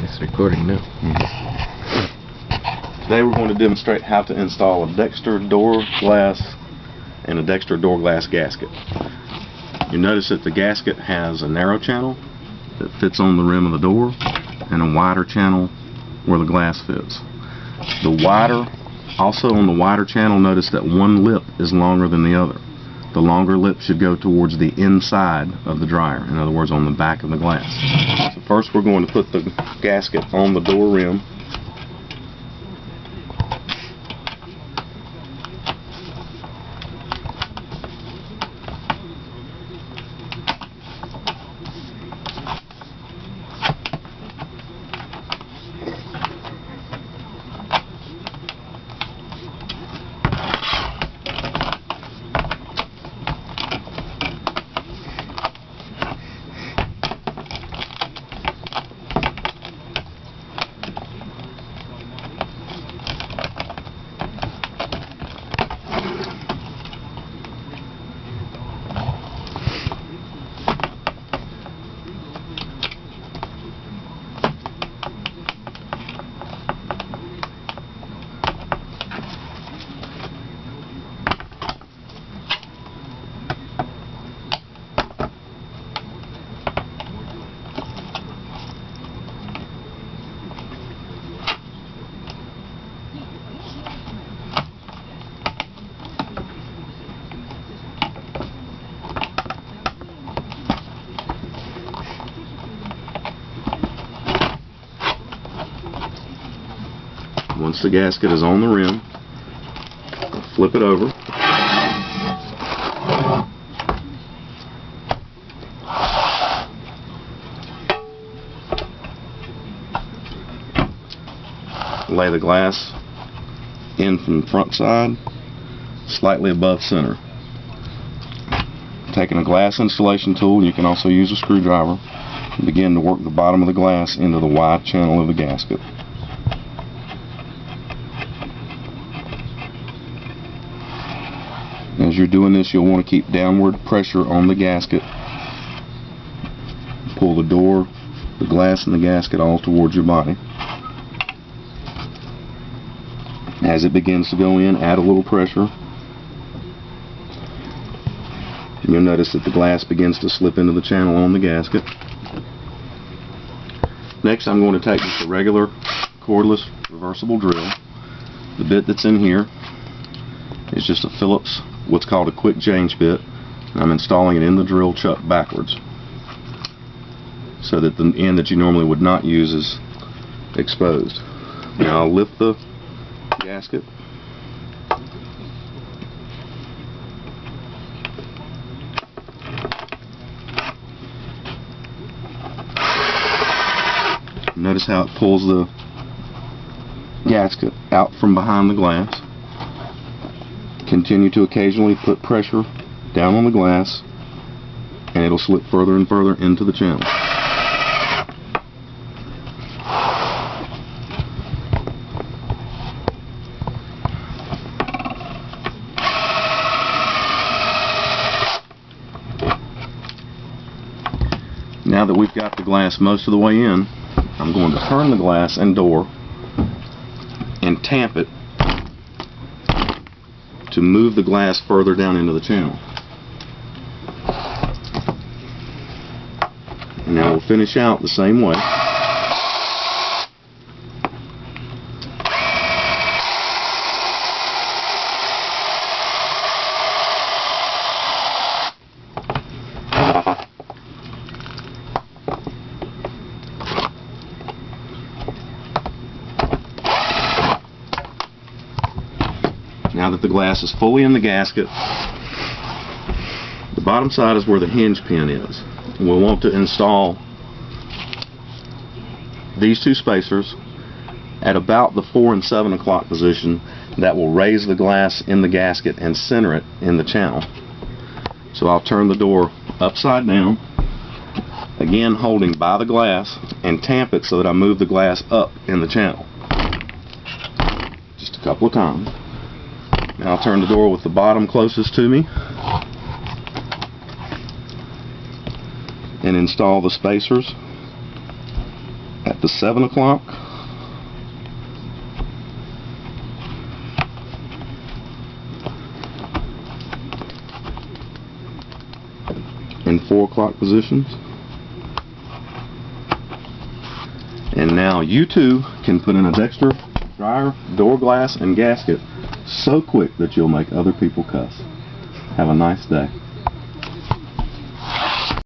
It's recording now. Today we're going to demonstrate how to install a Dexter door glass and a Dexter door glass gasket. You notice that the gasket has a narrow channel that fits on the rim of the door and a wider channel where the glass fits. Also on the wider channel, notice that one lip is longer than the other. The longer lip should go towards the inside of the dryer, in other words on the back of the glass. So first we're going to put the gasket on the door rim. Once the gasket is on the rim, flip it over. Lay the glass in from the front side, slightly above center. Taking a glass installation tool, you can also use a screwdriver, and begin to work the bottom of the glass into the wide channel of the gasket. As you're doing this, you'll want to keep downward pressure on the gasket. Pull the door, the glass, and the gasket all towards your body. As it begins to go in, add a little pressure. You'll notice that the glass begins to slip into the channel on the gasket. Next, I'm going to take just a regular cordless reversible drill. The bit that's in here is just a Phillips, what's called a quick change bit, and I'm installing it in the drill chuck backwards so that the end that you normally would not use is exposed. Now I'll lift the gasket, notice how it pulls the gasket out from behind the glass. Continue to occasionally put pressure down on the glass, and it'll slip further and further into the channel. Now that we've got the glass most of the way in, I'm going to turn the glass and door and tamp it to move the glass further down into the channel. And now we'll finish out the same way. Now that the glass is fully in the gasket, the bottom side is where the hinge pin is. We'll want to install these two spacers at about the 4 and 7 o'clock position. That will raise the glass in the gasket and center it in the channel. So I'll turn the door upside down, again holding by the glass, and tamp it so that I move the glass up in the channel. Just a couple of times. Now I'll turn the door with the bottom closest to me and install the spacers at the the 7 o'clock. And 4 o'clock positions. And now you too can put in a Dexter dryer, door glass, and gasket so quick that you'll make other people cuss. Have a nice day.